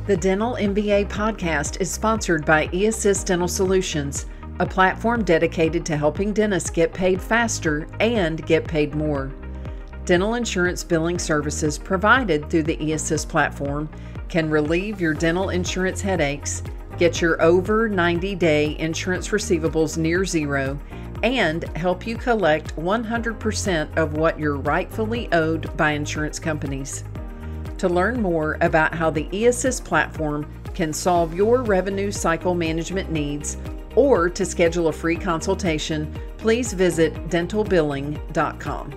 The Dental MBA podcast is sponsored by eAssist Dental Solutions, a platform dedicated to helping dentists get paid faster and get paid more. Dental insurance billing services provided through the eAssist platform can relieve your dental insurance headaches, get your over 90-day insurance receivables near zero, and help you collect 100% of what you're rightfully owed by insurance companies. To learn more about how the eAssist platform can solve your revenue cycle management needs or to schedule a free consultation, please visit dentalbilling.com.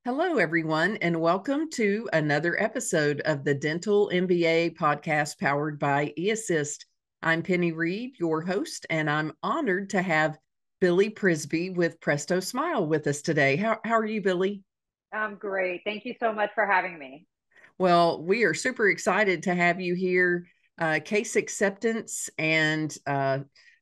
Hello, everyone, and welcome to another episode of the Dental MBA podcast powered by eAssist. I'm Penny Reed, your host, and I'm honored to have Billy Prisby with Presto Smile with us today. How are you, Billy? I'm great. Thank you so much for having me. Well, we are super excited to have you here. Case acceptance and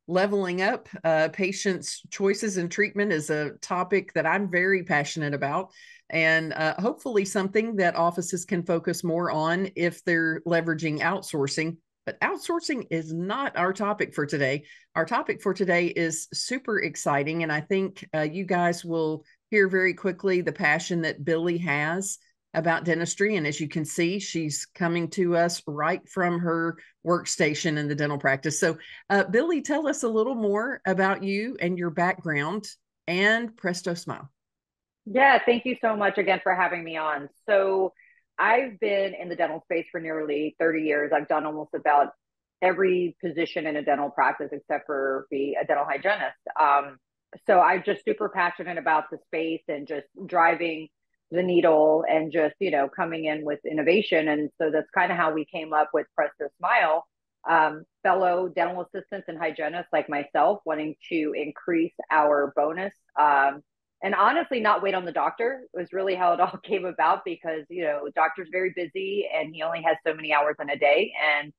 leveling up patients' choices and treatment is a topic that I'm very passionate about, and hopefully something that offices can focus more on if they're leveraging outsourcing. But outsourcing is not our topic for today. Our topic for today is super exciting, and I think you guys will hear very quickly the passion that Billy has about dentistry. And as you can see, she's coming to us right from her workstation in the dental practice. So, Billy, tell us a little more about you and your background and Presto Smile. Yeah, thank you so much again for having me on. So I've been in the dental space for nearly 30 years. I've done almost about every position in a dental practice except for be a dental hygienist. So I'm just super passionate about the space and just driving the needle and just, coming in with innovation. And so that's kind of how we came up with Presto Smile. Fellow dental assistants and hygienists like myself wanting to increase our bonus. And honestly, not wait on the doctor was really how it all came about because, doctor's very busy and he only has so many hours in a day. And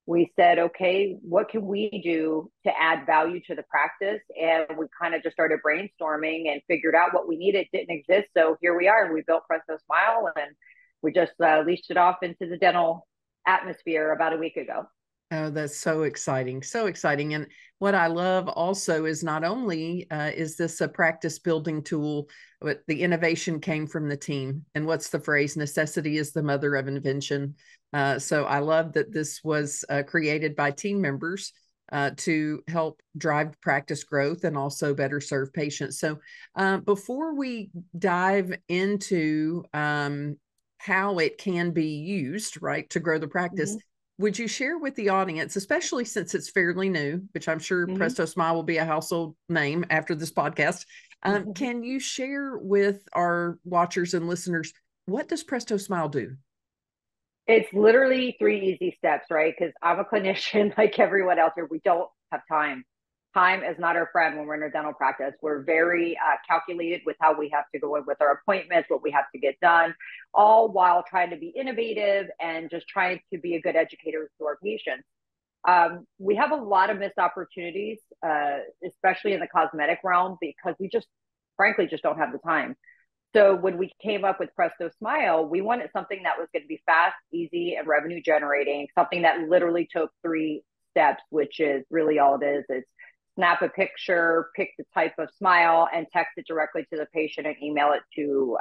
we said, okay, what can we do to add value to the practice? And we kind of just started brainstorming and figured out what we needed didn't exist. So here we are. We built Presto Smile and we just leashed it off into the dental atmosphere about a week ago. Oh, that's so exciting. So exciting. And what I love also is not only is this a practice building tool, but the innovation came from the team. And what's the phrase? Necessity is the mother of invention. So I love that this was created by team members to help drive practice growth and also better serve patients. So before we dive into how it can be used, right, to grow the practice, Mm-hmm. would you share with the audience, especially since it's fairly new, which I'm sure Mm-hmm. Presto Smile will be a household name after this podcast, can you share with our watchers and listeners, what does Presto Smile do? It's literally 3 easy steps, right? Because I'm a clinician like everyone else here. We don't have time. Time is not our friend when we're in a dental practice. We're very calculated with how we have to go in with our appointments, what we have to get done, all while trying to be innovative and just trying to be a good educator to our patients. We have a lot of missed opportunities, especially in the cosmetic realm, because we just, frankly, just don't have the time. So when we came up with Presto Smile, we wanted something that was going to be fast, easy, and revenue generating, something that literally took 3 steps, which is really all it is. It's snap a picture, pick the type of smile, and text it directly to the patient and email it to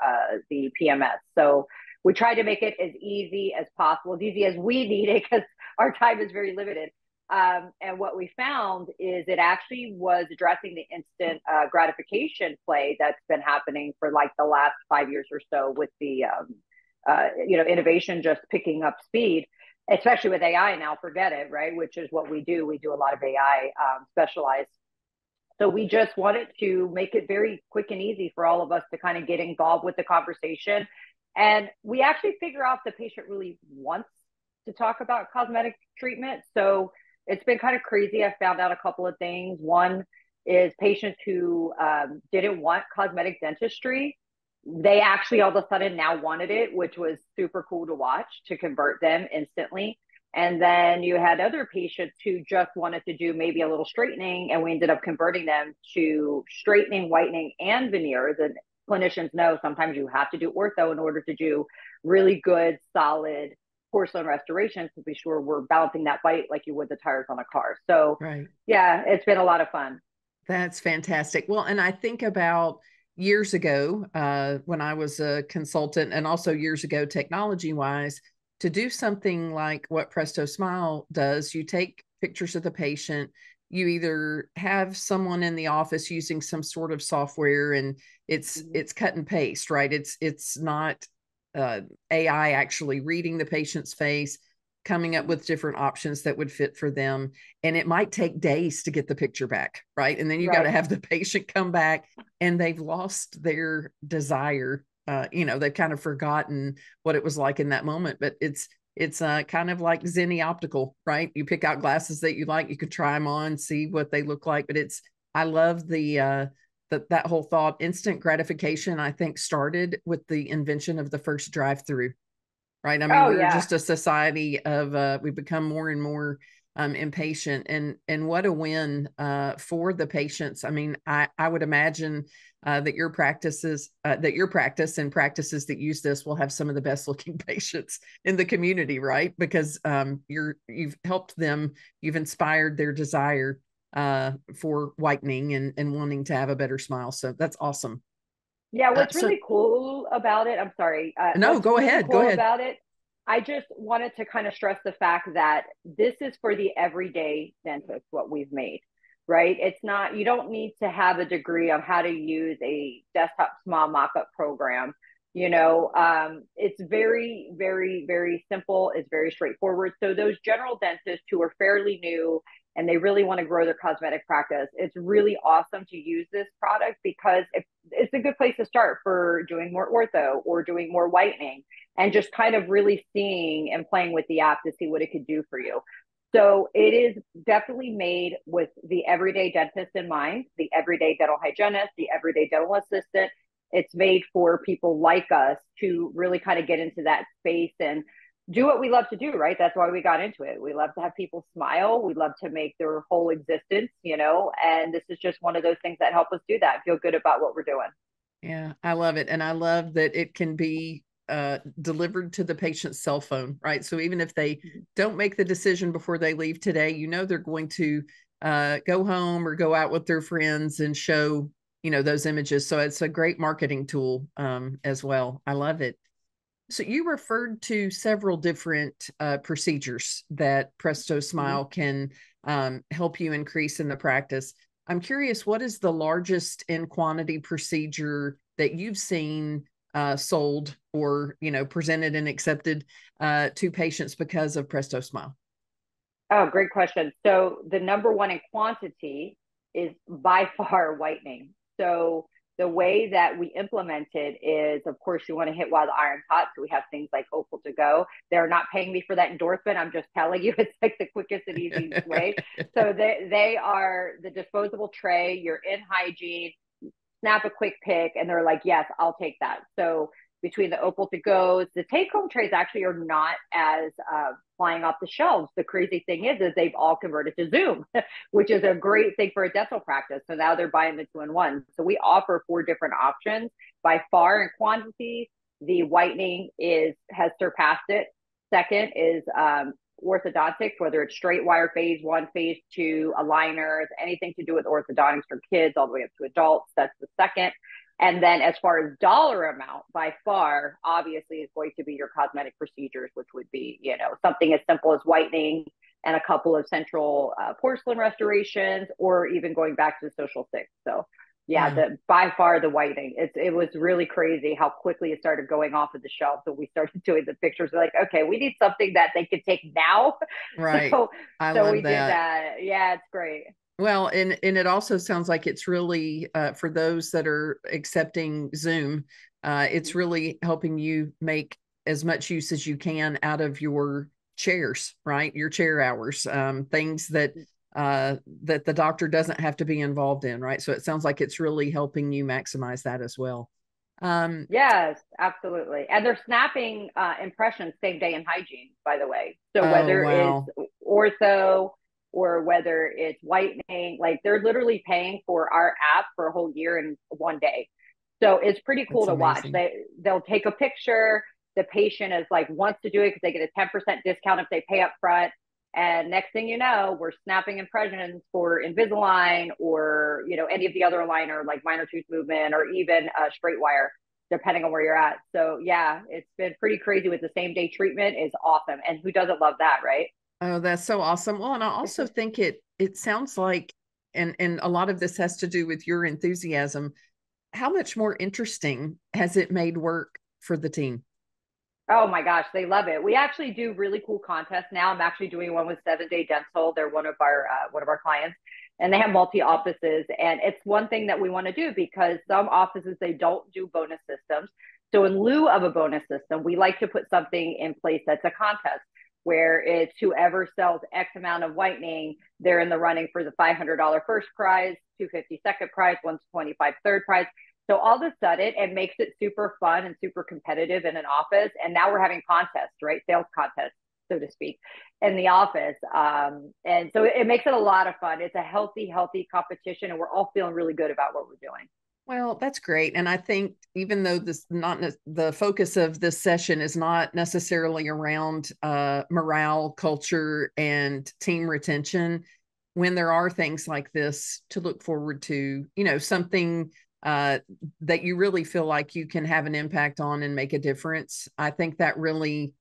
the PMS. So we tried to make it as easy as possible, as easy as we need it, because our time is very limited. And what we found is it actually was addressing the instant gratification play that's been happening for like the last 5 years or so with the, innovation just picking up speed, especially with AI now, forget it, right? Which is what we do. We do a lot of AI specialized. So we just wanted to make it very quick and easy for all of us to kind of get involved with the conversation. And we actually figure out if the patient really wants to talk about cosmetic treatment. So it's been kind of crazy. I found out a couple of things. One is patients who didn't want cosmetic dentistry. They actually all of a sudden now wanted it, which was super cool to watch to convert them instantly. And then you had other patients who just wanted to do maybe a little straightening, and we ended up converting them to straightening, whitening, and veneers. And clinicians know sometimes you have to do ortho in order to do really good, solid porcelain restorations to be sure we're balancing that bite like you would the tires on a car. So, Right. yeah, it's been a lot of fun. That's fantastic. Well, and I think about years ago when I was a consultant, and also years ago, technology wise, to do something like what Presto Smile does, you take pictures of the patient. You either have someone in the office using some sort of software, and it's cut and paste, right? It's not uh, AI actually reading the patient's face, coming up with different options that would fit for them. And it might take days to get the picture back, right? And then you got to Right. have the patient come back and they've lost their desire. They've kind of forgotten what it was like in that moment. But it's kind of like Zenny Optical, right? You pick out glasses that you like, you could try them on, see what they look like. But I love that whole thought. Instant gratification, I think, started with the invention of the first drive-through, right? I mean, Oh, we're yeah. just a society of we've become more and more impatient, and what a win for the patients. I mean, I would imagine that your practice and practices that use this will have some of the best looking patients in the community, right? Because you've helped them, you've inspired their desire for whitening and wanting to have a better smile. So that's awesome. Yeah, what's So really cool about it, I'm sorry, no, what's go really ahead, go cool ahead. about it, I just wanted to kind of stress the fact that this is for the everyday dentist, what we've made, right? It's not, you don't need to have a degree on how to use a desktop small mock-up program. It's very, very, very simple. It's very straightforward. So those general dentists who are fairly new and they really want to grow their cosmetic practice, it's really awesome to use this product because it's a good place to start for doing more ortho or doing more whitening and just kind of really seeing and playing with the app to see what it could do for you. So it is definitely made with the everyday dentist in mind, the everyday dental hygienist, the everyday dental assistant. It's made for people like us to really kind of get into that space and do what we love to do, right? That's why we got into it. We love to have people smile. We love to make their whole existence, and this is just one of those things that help us do that, feel good about what we're doing. Yeah, I love it. And I love that it can be delivered to the patient's cell phone, right? So even if they don't make the decision before they leave today, they're going to go home or go out with their friends and show, those images. So it's a great marketing tool as well. I love it. So you referred to several different procedures that Presto Mm-hmm. Smile can help you increase in the practice. I'm curious, what is the largest in quantity procedure that you've seen sold or presented and accepted to patients because of Presto Smile? Oh, great question. So the number one in quantity is by far whitening. So the way that we implement it is, of course, you want to hit while the iron's hot. So we have things like Opal to go. They're not paying me for that endorsement. I'm just telling you, it's like the quickest and easiest way. So they are the disposable tray. You're in hygiene, snap a quick pic, and they're like, yes, I'll take that. So between the Opal to goes, the take home trays actually are not as flying off the shelves. The crazy thing is they've all converted to Zoom, which is a great thing for a dental practice. So now they're buying the 2-in-1. So we offer 4 different options. By far in quantity, the whitening has surpassed it. Second is orthodontics, whether it's straight wire phase 1, phase 2, aligners, anything to do with orthodontics for kids all the way up to adults. That's the second. And then as far as dollar amount, by far, obviously, is going to be your cosmetic procedures, which would be, something as simple as whitening and a couple of central porcelain restorations, or even going back to the social 6. So yeah, Yeah. by far the whitening. It was really crazy how quickly it started going off of the shelf. So we started doing the pictures. We're like, okay, we need something that they could take now. Right. So I so we love did that. that. Yeah, it's great. Well, and it also sounds like it's really for those that are accepting Zoom, it's really helping you make as much use as you can out of your chairs, right? Your chair hours, things that the doctor doesn't have to be involved in, right? So it sounds like it's really helping you maximize that as well. Yes, absolutely. And they're snapping impressions same day in hygiene, by the way. So Oh, whether it's wow. ortho or whether it's whitening, like they're literally paying for our app for a whole year in one day. So it's pretty cool That's to watch. amazing. They'll take a picture. The patient is like wants to do it because they get a 10% discount if they pay up front. And next thing you know, we're snapping impressions for Invisalign or any of the other aligner like minor tooth movement or even straight wire, depending on where you're at. So yeah, it's been pretty crazy with the same day treatment is awesome. And who doesn't love that, right? Oh, that's so awesome. Well, and I also think it sounds like, and a lot of this has to do with your enthusiasm. How much more interesting has it made work for the team? Oh my gosh, they love it. We actually do really cool contests now. I'm actually doing one with 7 Day Dental. They're one of our clients, and they have multi offices. And it's one thing that we want to do because some offices they don't do bonus systems. So in lieu of a bonus system, we like to put something in place that's a contest where it's whoever sells X amount of whitening, they're in the running for the $500 first prize, 250 second prize, 125 third prize. So all of a sudden, it makes it super fun and super competitive in an office. And now we're having contests, right? Sales contests, so to speak, in the office. And so it makes it a lot of fun. It's a healthy competition, and we're all feeling really good about what we're doing. Well, that's great. And I think even though this not the focus of this session is not necessarily around morale, culture, and team retention, when there are things like this to look forward to, something uh, that you really feel like you can have an impact on and make a difference, I think that really,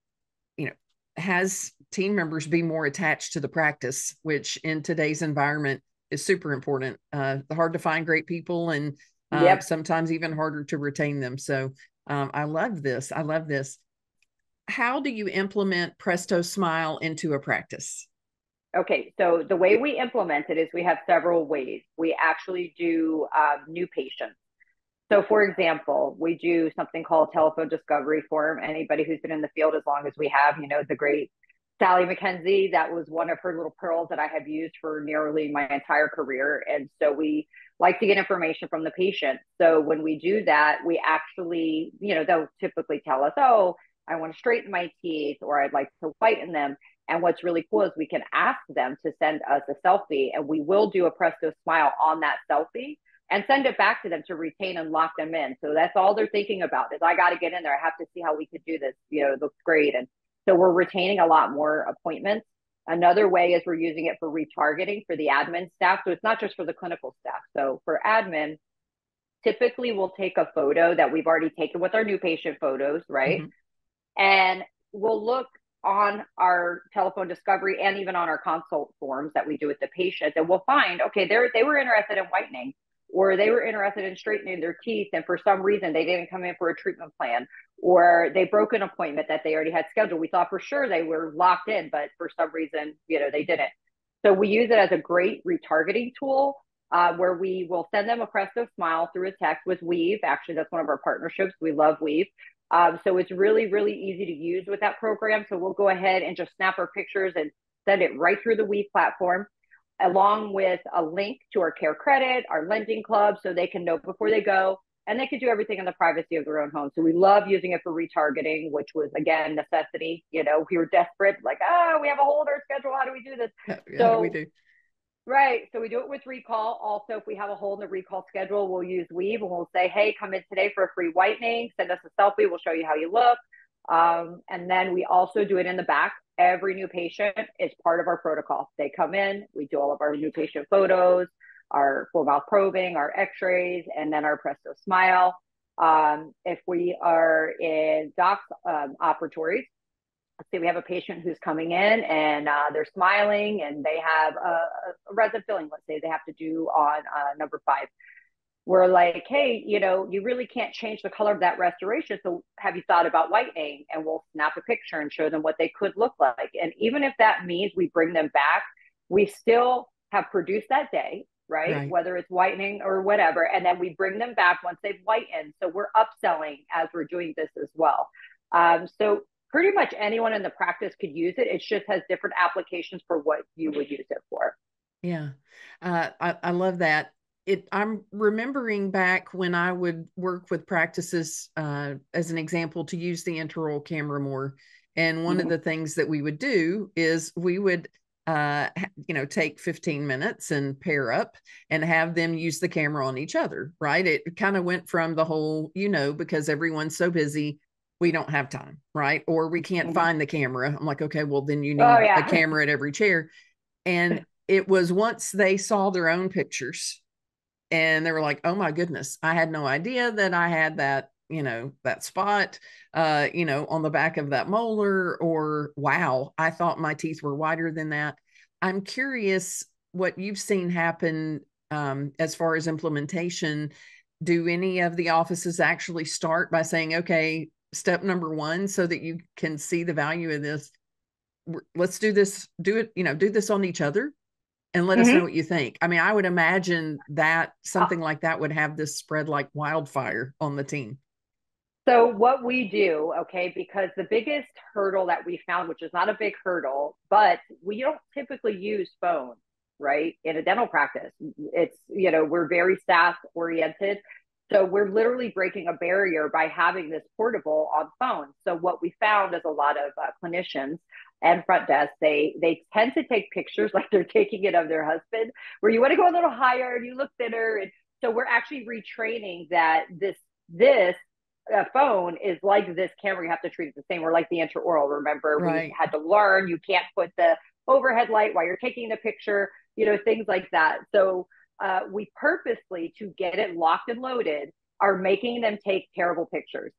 you know, has team members be more attached to the practice, which in today's environment is super important. Hard to find great people and Yep. sometimes even harder to retain them. So I love this. I love this. How do you implement Presto Smile into a practice? Okay. So the way we implement it is we have several ways. We actually do new patients. So, for example, we do something called telephone discovery form. Anybody who's been in the field as long as we have, the great Sally McKenzie, that was one of her little pearls that I have used for nearly my entire career. And so we like to get information from the patient. So when we do that, we actually, they'll typically tell us, oh, I want to straighten my teeth or I'd like to whiten them. And what's really cool is we can ask them to send us a selfie and we will do a Presto Smile on that selfie and send it back to them to retain and lock them in. So that's all they're thinking about is I got to get in there. I have to see how we could do this. It looks great. And so we're retaining a lot more appointments. Another way is we're using it for retargeting for the admin staff. So it's not just for the clinical staff. So for admin, typically we'll take a photo that we've already taken with our new patient photos, right? Mm-hmm. And we'll look on our telephone discovery and even on our consult forms that we do with the patient, and we'll find, okay, they were interested in whitening or they were interested in straightening their teeth. And for some reason, they didn't come in for a treatment plan or they broke an appointment that they already had scheduled. We thought for sure they were locked in, but for some reason, they didn't. So we use it as a great retargeting tool where we will send them a Presto Smile through a text with Weave. Actually, that's one of our partnerships. We love Weave. So it's really, really easy to use with that program. So we'll go ahead and just snap our pictures and send it right through the Weave platform, along with a link to our Care Credit, our lending club, so they can know before they go. And they can do everything in the privacy of their own home. So we love using it for retargeting, which was, again, necessity. We were desperate, like, we have a hole in our schedule. How do we do this? How do we So do? right. So we do it with recall. Also, if we have a hole in the recall schedule, we'll use Weave and we'll say, hey, come in today for a free whitening. Send us a selfie. We'll show you how you look. And then we also do it in the back. Every new patient is part of our protocol. They come in, we do all of our new patient photos, our full mouth probing, our x-rays, and then our Presto Smile. If we are in docs operatories, let's say we have a patient who's coming in and they're smiling and they have a resin filling, let's say they have to do on number 5. We're like, hey, you really can't change the color of that restoration. So have you thought about whitening? And we'll snap a picture and show them what they could look like. And even if that means we bring them back, we still have produced that day, right? Right. Whether it's whitening or whatever. And then we bring them back once they've whitened. So we're upselling as we're doing this as well. So pretty much anyone in the practice could use it. It just has different applications for what you would use it for. Yeah. I love that. I'm remembering back when I would work with practices, as an example, to use the intraoral camera more. And one of Mhm. the things that we would do is we would, take 15 minutes and pair up and have them use the camera on each other, right? It kind of went from the whole, because everyone's so busy, we don't have time, right? Or we can't Mhm. find the camera. I'm like, okay, well, then you Oh need a yeah. camera at every chair. And it was once they saw their own pictures and they were like, oh my goodness, I had no idea that I had that, that spot, on the back of that molar, or wow, I thought my teeth were wider than that. I'm curious what you've seen happen, as far as implementation. Do any of the offices actually start by saying, okay, step number one, so that you can see the value of this, let's do this, do it, do this on each other and let us know Mhm. what you think. I mean, I would imagine that something like that would have this spread like wildfire on the team. So what we do, okay, because the biggest hurdle that we found, which is not a big hurdle, but we don't typically use phones, right? In a dental practice. It's, we're very staff oriented. So we're literally breaking a barrier by having this portable on phones. So what we found is a lot of clinicians and front desk, they tend to take pictures like they're taking it of their husband, where you want to go a little higher and you look thinner. And so we're actually retraining that this phone is like this camera. You have to treat it the same. We're like the intraoral. Remember, we Right. had to learn you can't put the overhead light while you're taking the picture, things like that. So we purposely, to get it locked and loaded, are making them take terrible pictures.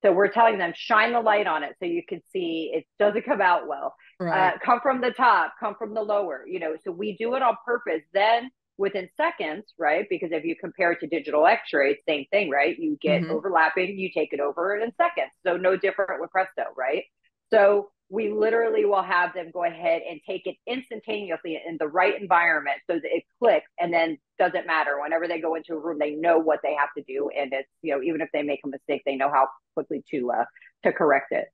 So we're telling them, shine the light on it so you can see it doesn't come out well. Right. Come from the top, come from the lower, so we do it on purpose. Then within seconds, right? Because if you compare it to digital x-ray, same thing, right? You get Mm-hmm. overlapping, you take it over in seconds. So no different with Presto, right? So we literally will have them go ahead and take it instantaneously in the right environment so that it clicks, and then doesn't matter. Whenever they go into a room, they know what they have to do. And it's, even if they make a mistake, they know how quickly to correct it.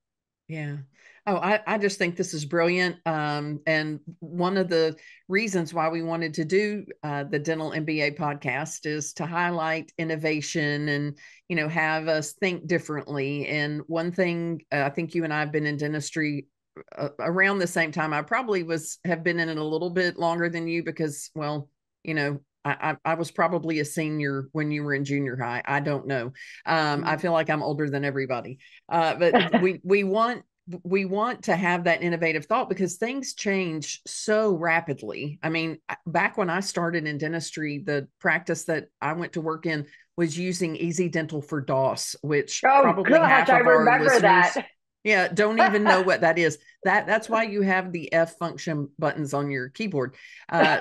Yeah. Oh, I just think this is brilliant. And one of the reasons why we wanted to do, the Dental MBA podcast is to highlight innovation and, have us think differently. And one thing, I think you and I have been in dentistry, around the same time. I probably have been in it a little bit longer than you because, well, I was probably a senior when you were in junior high. I don't know. I feel like I'm older than everybody. But we want to have that innovative thought because things change so rapidly. I mean, back when I started in dentistry, the practice that I went to work in was using Easy Dental for DOS, which Oh probably gosh, half I of our remember listeners, that. yeah, don't even know what that is. That's why you have the F function buttons on your keyboard.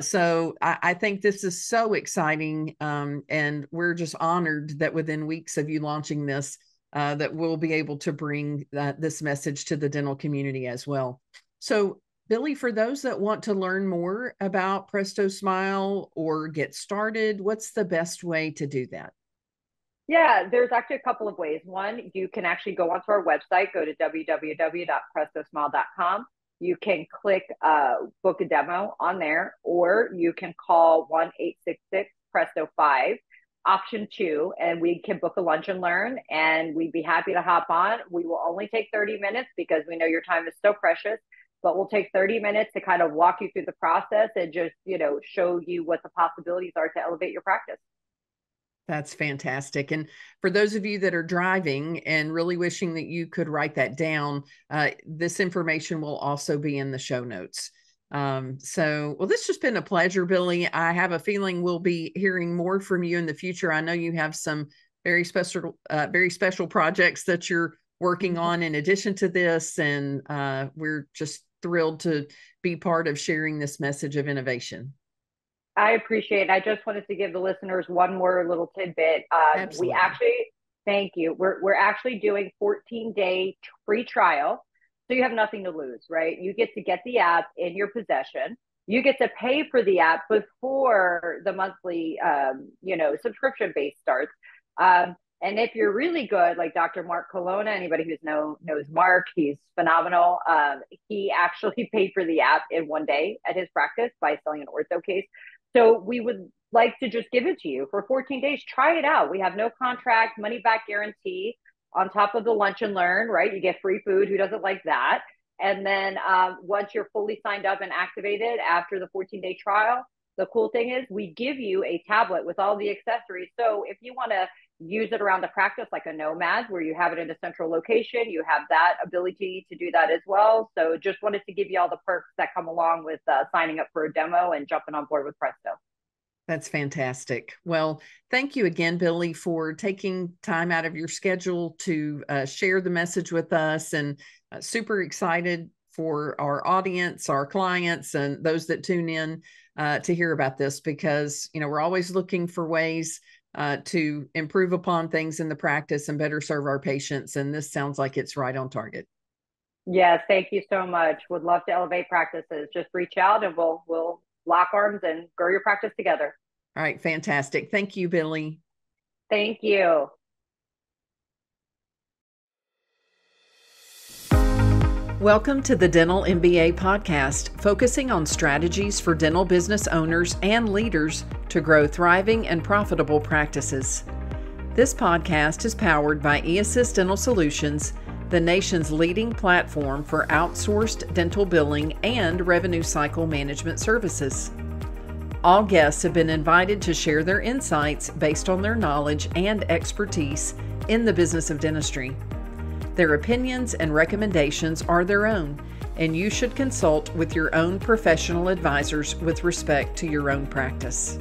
So I think this is so exciting, and we're just honored that within weeks of you launching this, that we'll be able to bring this message to the dental community as well. So, Billy, for those that want to learn more about Presto Smile or get started, what's the best way to do that? Yeah, there's actually a couple of ways. One, you can actually go onto our website, go to www.prestosmile.com. You can click book a demo on there, or you can call 1-866 Presto 5, option two, and we can book a lunch and learn. And we'd be happy to hop on. We will only take 30 minutes because we know your time is so precious, but we'll take 30 minutes to kind of walk you through the process and just, show you what the possibilities are to elevate your practice. That's fantastic. And for those of you that are driving and really wishing that you could write that down, this information will also be in the show notes. Well, this has just been a pleasure, Billy. I have a feeling we'll be hearing more from you in the future. I know you have some very special projects that you're working on in addition to this, and we're just thrilled to be part of sharing this message of innovation. I appreciate it. I just wanted to give the listeners one more little tidbit. We Absolutely. actually, thank you. We're actually doing 14-day free trial. So you have nothing to lose, right? You get to get the app in your possession. You get to pay for the app before the monthly, subscription base starts. And if you're really good, like Dr. Mark Colonna, anybody knows Mark, he's phenomenal. He actually paid for the app in one day at his practice by selling an ortho case. So we would like to just give it to you for 14 days. Try it out. We have no contract, money back guarantee on top of the lunch and learn, right? You get free food. Who doesn't like that? And then once you're fully signed up and activated after the 14-day trial, the cool thing is we give you a tablet with all the accessories. So if you want to use it around the practice like a nomad where you have it in a central location, you have that ability to do that as well. So just wanted to give you all the perks that come along with signing up for a demo and jumping on board with Presto. That's fantastic. Well, thank you again, Billy, for taking time out of your schedule to share the message with us, and super excited for our audience, our clients, and those that tune in to hear about this, because, we're always looking for ways to improve upon things in the practice and better serve our patients. And this sounds like it's right on target. Yes, thank you so much. Would love to elevate practices. Just reach out and we'll lock arms and grow your practice together. All right, fantastic. Thank you, Billy. Thank you. Welcome to the Dental MBA podcast, focusing on strategies for dental business owners and leaders to grow thriving and profitable practices. This podcast is powered by eAssist Dental Solutions, the nation's leading platform for outsourced dental billing and revenue cycle management services. All guests have been invited to share their insights based on their knowledge and expertise in the business of dentistry. Their opinions and recommendations are their own, and you should consult with your own professional advisors with respect to your own practice.